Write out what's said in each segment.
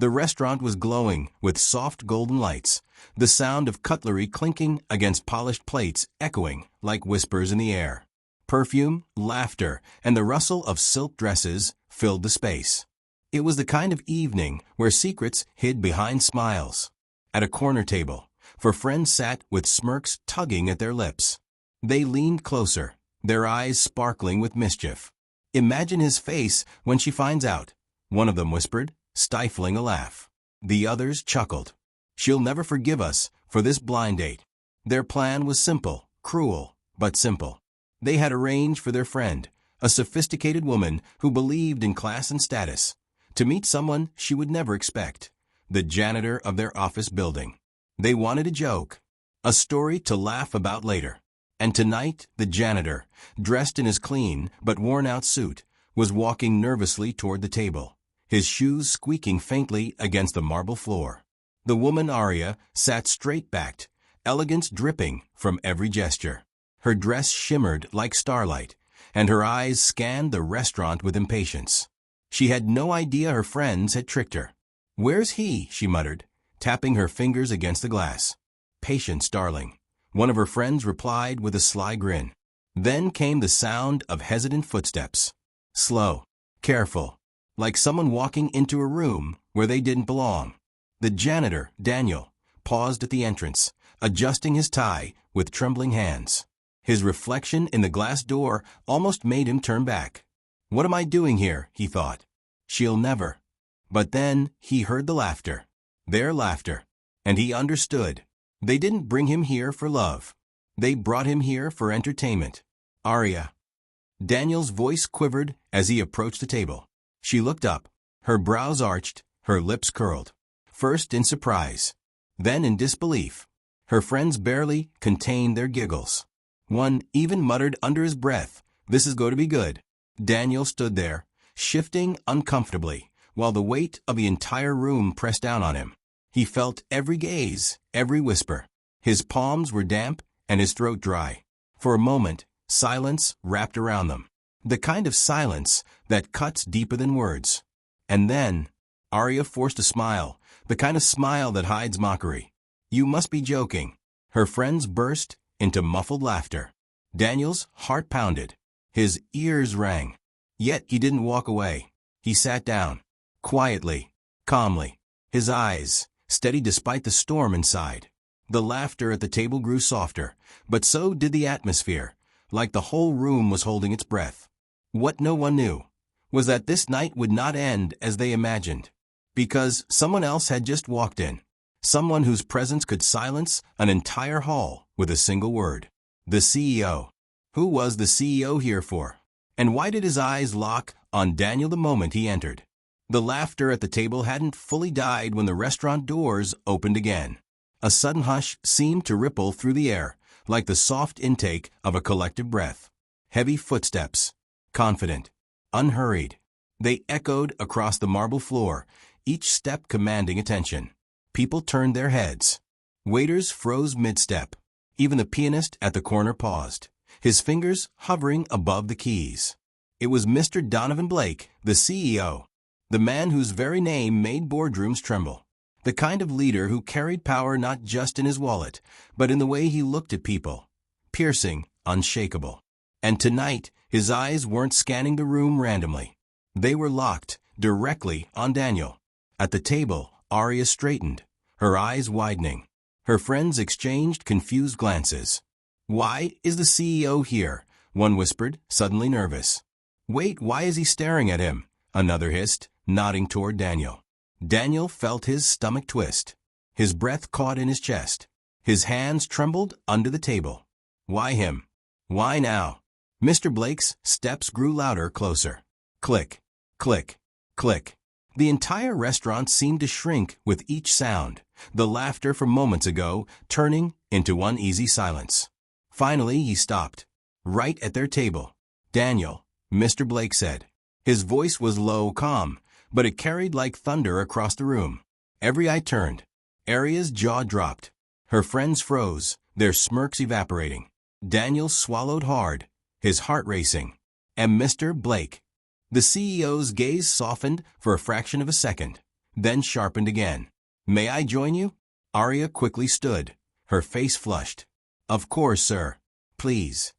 The restaurant was glowing with soft golden lights, the sound of cutlery clinking against polished plates echoing like whispers in the air. Perfume, laughter, and the rustle of silk dresses filled the space. It was the kind of evening where secrets hid behind smiles. At a corner table, four friends sat with smirks tugging at their lips. They leaned closer, their eyes sparkling with mischief. "Imagine his face when she finds out," one of them whispered, stifling a laugh. The others chuckled. "She'll never forgive us for this blind date." Their plan was simple, cruel, but simple. They had arranged for their friend, a sophisticated woman who believed in class and status, to meet someone she would never expect, the janitor of their office building. They wanted a joke, a story to laugh about later. And tonight, the janitor, dressed in his clean but worn-out suit, was walking nervously toward the table, his shoes squeaking faintly against the marble floor. The woman Aria sat straight-backed, elegance dripping from every gesture. Her dress shimmered like starlight, and her eyes scanned the restaurant with impatience. She had no idea her friends had tricked her. "Where's he?" she muttered, tapping her fingers against the glass. "Patience, darling," one of her friends replied with a sly grin. Then came the sound of hesitant footsteps. Slow, careful, like someone walking into a room where they didn't belong. The janitor, Daniel, paused at the entrance, adjusting his tie with trembling hands. His reflection in the glass door almost made him turn back. "What am I doing here?" he thought. "She'll never." But then he heard the laughter. Their laughter. And he understood. They didn't bring him here for love. They brought him here for entertainment. "Aria." Daniel's voice quivered as he approached the table. She looked up, her brows arched, her lips curled. First in surprise, then in disbelief. Her friends barely contained their giggles. One even muttered under his breath, "This is going to be good." Daniel stood there, shifting uncomfortably, while the weight of the entire room pressed down on him. He felt every gaze, every whisper. His palms were damp and his throat dry. For a moment, silence wrapped around them. The kind of silence that cuts deeper than words. And then, Aria forced a smile, the kind of smile that hides mockery. "You must be joking." Her friends burst into muffled laughter. Daniel's heart pounded. His ears rang. Yet he didn't walk away. He sat down, quietly, calmly, his eyes steady despite the storm inside. The laughter at the table grew softer, but so did the atmosphere, like the whole room was holding its breath. What no one knew was that this night would not end as they imagined, because someone else had just walked in, someone whose presence could silence an entire hall with a single word. The CEO. Who was the CEO here for? And why did his eyes lock on Daniel the moment he entered? The laughter at the table hadn't fully died when the restaurant doors opened again. A sudden hush seemed to ripple through the air, like the soft intake of a collective breath. Heavy footsteps, confident, unhurried. They echoed across the marble floor, each step commanding attention. People turned their heads. Waiters froze mid-step. Even the pianist at the corner paused, his fingers hovering above the keys. It was Mr. Donovan Blake, the CEO, the man whose very name made boardrooms tremble, the kind of leader who carried power not just in his wallet, but in the way he looked at people, piercing, unshakable. And tonight, his eyes weren't scanning the room randomly. They were locked directly on Daniel. At the table, Aria straightened, her eyes widening. Her friends exchanged confused glances. "Why is the CEO here?" one whispered, suddenly nervous. "Wait, why is he staring at him?" another hissed, nodding toward Daniel. Daniel felt his stomach twist. His breath caught in his chest. His hands trembled under the table. Why him? Why now? Mr. Blake's steps grew louder, closer. Click, click, click. The entire restaurant seemed to shrink with each sound, the laughter from moments ago turning into uneasy silence. Finally, he stopped, right at their table. "Daniel," Mr. Blake said. His voice was low, calm, but it carried like thunder across the room. Every eye turned. Aria's jaw dropped. Her friends froze, their smirks evaporating. Daniel swallowed hard, his heart racing. And Mr. Blake. The CEO's gaze softened for a fraction of a second. then sharpened again. "May I join you?" Arya quickly stood, her face flushed. "Of course, sir. Please."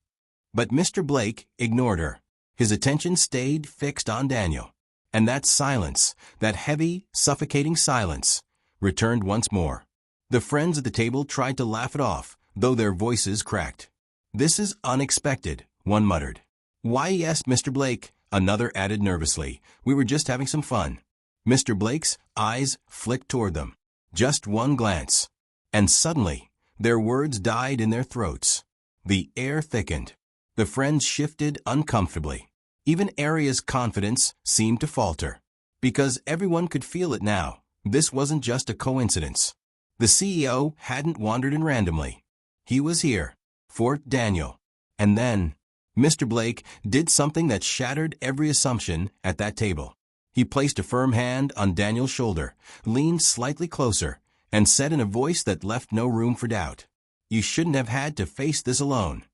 But Mr. Blake ignored her. His attention stayed fixed on Daniel. And that silence, that heavy, suffocating silence, returned once more. The friends at the table tried to laugh it off, though their voices cracked. "This is unexpected," one muttered. "Why, yes, Mr. Blake," another added nervously. "We were just having some fun." Mr. Blake's eyes flicked toward them. Just one glance. And suddenly, their words died in their throats. The air thickened. The friends shifted uncomfortably. Even Arya's confidence seemed to falter. Because everyone could feel it now. This wasn't just a coincidence. The CEO hadn't wandered in randomly. He was here. For Daniel. And then, Mr. Blake did something that shattered every assumption at that table. He placed a firm hand on Daniel's shoulder, leaned slightly closer, and said in a voice that left no room for doubt, "You shouldn't have had to face this alone."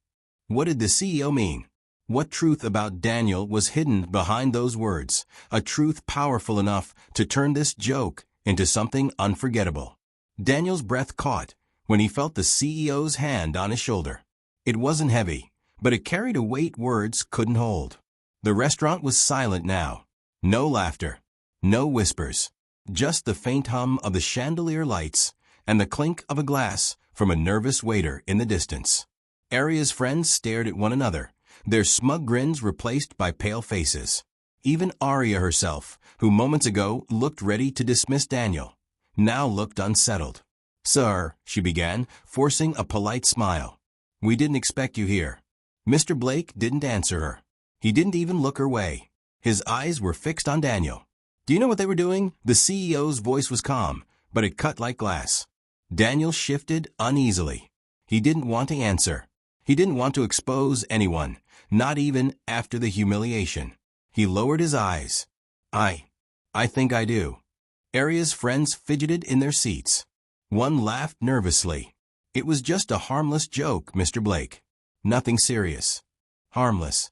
What did the CEO mean? What truth about Daniel was hidden behind those words? A truth powerful enough to turn this joke into something unforgettable. Daniel's breath caught when he felt the CEO's hand on his shoulder. It wasn't heavy, but it carried a weight words couldn't hold. The restaurant was silent now. No laughter, no whispers, just the faint hum of the chandelier lights and the clink of a glass from a nervous waiter in the distance. Arya's friends stared at one another, their smug grins replaced by pale faces. Even Arya herself, who moments ago looked ready to dismiss Daniel, now looked unsettled. "Sir," she began, forcing a polite smile. "We didn't expect you here." Mr. Blake didn't answer her. He didn't even look her way. His eyes were fixed on Daniel. "Do you know what they were doing?" The CEO's voice was calm, but it cut like glass. Daniel shifted uneasily. He didn't want to answer. He didn't want to expose anyone, not even after the humiliation. He lowered his eyes. I think I do." Arya's friends fidgeted in their seats. One laughed nervously. "It was just a harmless joke, Mr. Blake. Nothing serious." Harmless.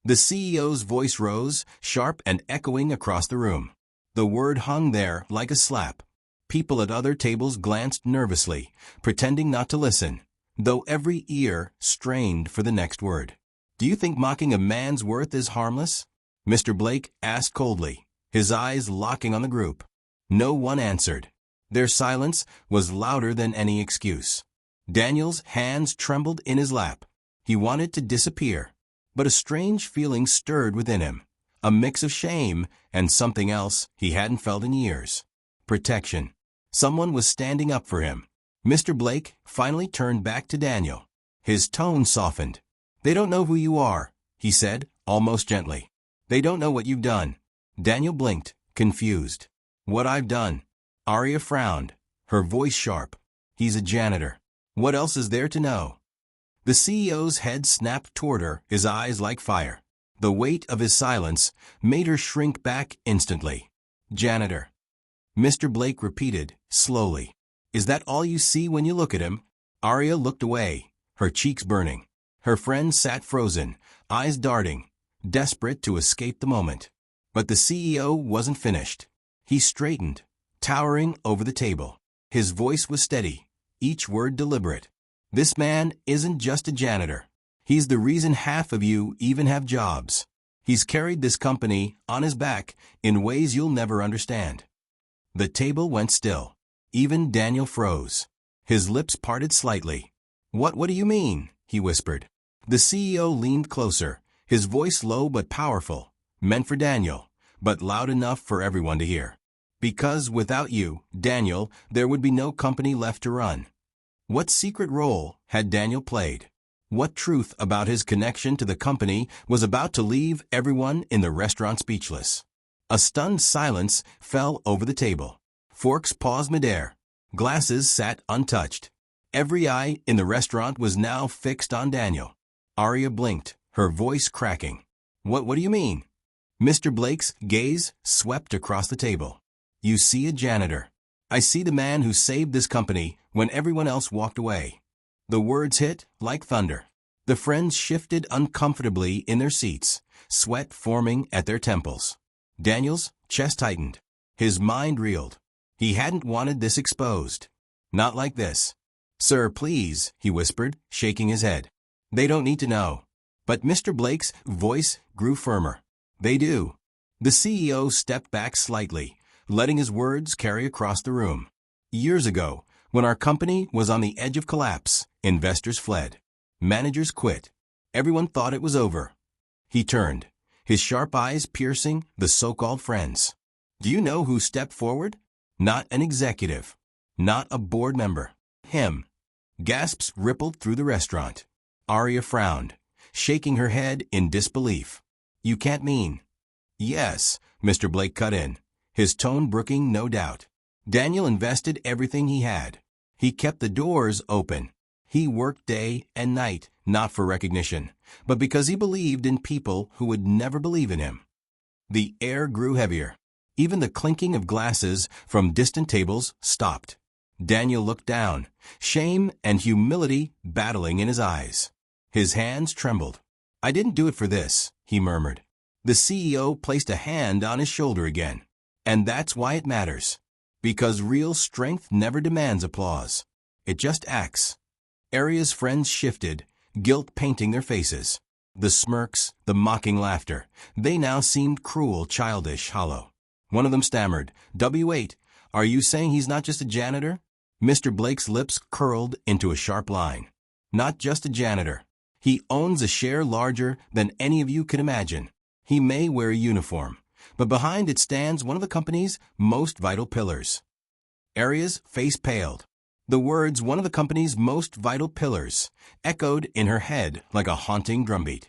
The CEO's voice rose, sharp and echoing across the room. The word hung there like a slap. People at other tables glanced nervously, pretending not to listen, though every ear strained for the next word. "Do you think mocking a man's worth is harmless?" Mr. Blake asked coldly, his eyes locking on the group. No one answered. Their silence was louder than any excuse. Daniel's hands trembled in his lap. He wanted to disappear. But a strange feeling stirred within him, a mix of shame and something else he hadn't felt in years. Protection. Someone was standing up for him. Mr. Blake finally turned back to Daniel. His tone softened. "They don't know who you are," he said, almost gently. "They don't know what you've done." Daniel blinked, confused. "What I've done?" Arya frowned, her voice sharp. "He's a janitor. What else is there to know?" The CEO's head snapped toward her, his eyes like fire. The weight of his silence made her shrink back instantly. "Janitor." Mr. Blake repeated, slowly. "Is that all you see when you look at him?" Arya looked away, her cheeks burning. Her friend sat frozen, eyes darting, desperate to escape the moment. But the CEO wasn't finished. He straightened, towering over the table. His voice was steady, each word deliberate. "This man isn't just a janitor. He's the reason half of you even have jobs. He's carried this company on his back in ways you'll never understand." The table went still. Even Daniel froze. His lips parted slightly. What do you mean?" he whispered. The CEO leaned closer, his voice low but powerful, meant for Daniel, but loud enough for everyone to hear. "Because without you, Daniel, there would be no company left to run." What secret role had Daniel played? What truth about his connection to the company was about to leave everyone in the restaurant speechless? A stunned silence fell over the table. Forks paused midair. Glasses sat untouched. Every eye in the restaurant was now fixed on Daniel. Arya blinked, her voice cracking. What do you mean?" Mr. Blake's gaze swept across the table. "You see a janitor. I see the man who saved this company when everyone else walked away." The words hit like thunder. The friends shifted uncomfortably in their seats, sweat forming at their temples. Daniel's chest tightened. His mind reeled. He hadn't wanted this exposed. Not like this. "Sir, please," he whispered, shaking his head. "They don't need to know." But Mr. Blake's voice grew firmer. "They do." The CEO stepped back slightly, letting his words carry across the room. "Years ago, when our company was on the edge of collapse, investors fled. Managers quit. Everyone thought it was over." He turned, his sharp eyes piercing the so-called friends. "Do you know who stepped forward? Not an executive. Not a board member. Him." Gasps rippled through the restaurant. Arya frowned, shaking her head in disbelief. "You can't mean—" "Yes," Mr. Blake cut in, his tone brooking no doubt. "Daniel invested everything he had. He kept the doors open. He worked day and night, not for recognition, but because he believed in people who would never believe in him." The air grew heavier. Even the clinking of glasses from distant tables stopped. Daniel looked down, shame and humility battling in his eyes. His hands trembled. "I didn't do it for this," he murmured. The CEO placed a hand on his shoulder again. "And that's why it matters. Because real strength never demands applause. It just acts." Arya's friends shifted, guilt painting their faces. The smirks, the mocking laughter, they now seemed cruel, childish, hollow. One of them stammered, "W8, are you saying he's not just a janitor?" Mr. Blake's lips curled into a sharp line. "Not just a janitor. He owns a share larger than any of you could imagine. He may wear a uniform, but behind it stands one of the company's most vital pillars." Arya's face paled. The words "one of the company's most vital pillars" echoed in her head like a haunting drumbeat.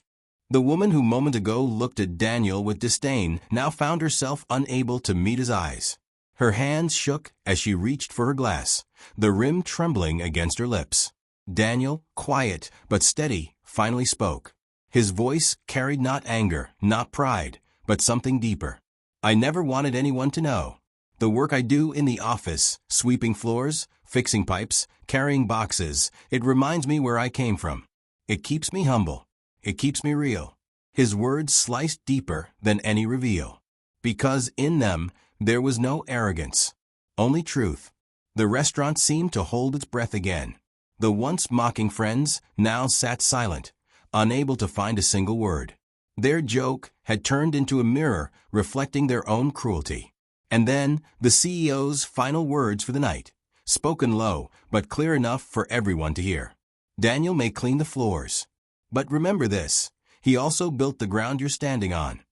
The woman who moment ago looked at Daniel with disdain now found herself unable to meet his eyes. Her hands shook as she reached for her glass, the rim trembling against her lips. Daniel, quiet but steady, finally spoke. His voice carried not anger, not pride, but something deeper. "I never wanted anyone to know. The work I do in the office, sweeping floors, fixing pipes, carrying boxes, it reminds me where I came from. It keeps me humble. It keeps me real." His words sliced deeper than any reveal. Because in them, there was no arrogance, only truth. The restaurant seemed to hold its breath again. The once mocking friends now sat silent, unable to find a single word. Their joke had turned into a mirror reflecting their own cruelty. And then the CEO's final words for the night, spoken low but clear enough for everyone to hear. "Daniel may clean the floors. But remember this, he also built the ground you're standing on."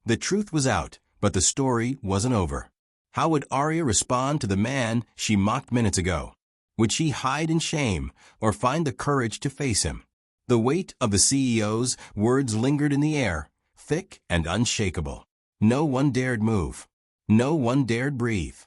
The truth was out, but the story wasn't over. How would Arya respond to the man she mocked minutes ago? Would she hide in shame or find the courage to face him? The weight of the CEO's words lingered in the air, thick and unshakable. No one dared move. No one dared breathe.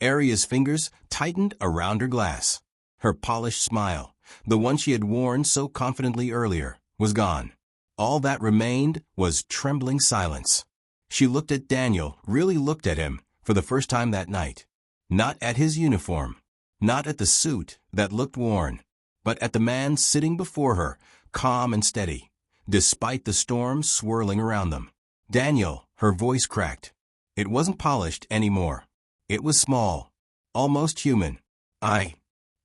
Arya's fingers tightened around her glass. Her polished smile, the one she had worn so confidently earlier, was gone. All that remained was trembling silence. She looked at Daniel, really looked at him, for the first time that night. Not at his uniform, not at the suit that looked worn, but at the man sitting before her, calm and steady, despite the storm swirling around them. "Daniel," her voice cracked. It wasn't polished anymore. It was small, almost human. I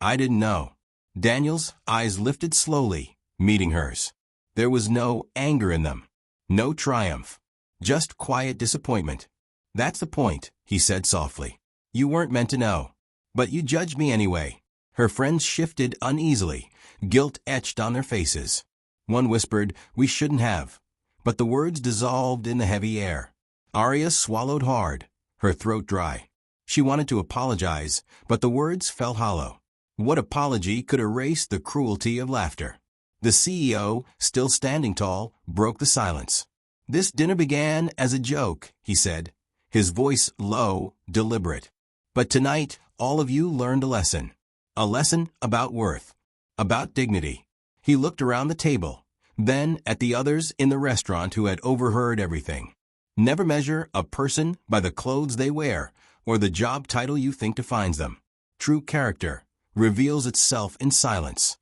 didn't know." Daniel's eyes lifted slowly, meeting hers. There was no anger in them, no triumph, just quiet disappointment. "That's the point," he said softly. "You weren't meant to know. But you judged me anyway." Her friends shifted uneasily, guilt etched on their faces. One whispered, "We shouldn't have." But the words dissolved in the heavy air. Arya swallowed hard, her throat dry. She wanted to apologize, but the words fell hollow. What apology could erase the cruelty of laughter? The CEO, still standing tall, broke the silence. "This dinner began as a joke," he said, his voice low, deliberate. "But tonight, all of you learned a lesson. A lesson about worth, about dignity." He looked around the table, then at the others in the restaurant who had overheard everything. "Never measure a person by the clothes they wear or the job title you think defines them. True character reveals itself in silence."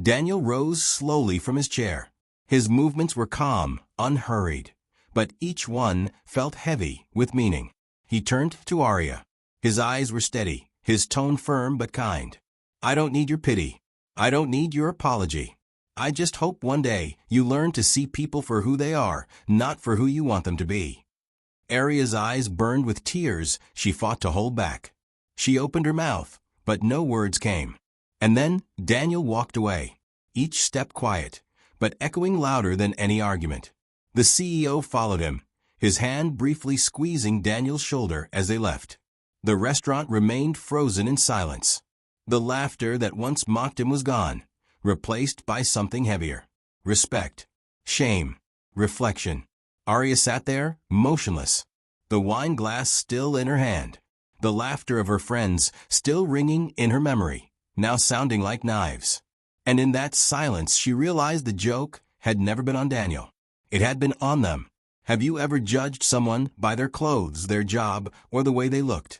Daniel rose slowly from his chair. His movements were calm, unhurried, but each one felt heavy with meaning. He turned to Arya. His eyes were steady, his tone firm but kind. I don't need your pity. I don't need your apology. I just hope one day you learn to see people for who they are, not for who you want them to be. Arya's eyes burned with tears she fought to hold back. She opened her mouth, but no words came. And then Daniel walked away, each step quiet, but echoing louder than any argument. The CEO followed him, his hand briefly squeezing Daniel's shoulder as they left. The restaurant remained frozen in silence. The laughter that once mocked him was gone, replaced by something heavier. Respect, shame, reflection. Arya sat there, motionless, the wine glass still in her hand, the laughter of her friends still ringing in her memory, now sounding like knives. And in that silence she realized the joke had never been on Daniel. It had been on them. Have you ever judged someone by their clothes, their job, or the way they looked,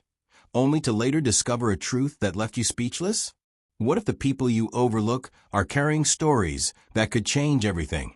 only to later discover a truth that left you speechless? What if the people you overlook are carrying stories that could change everything?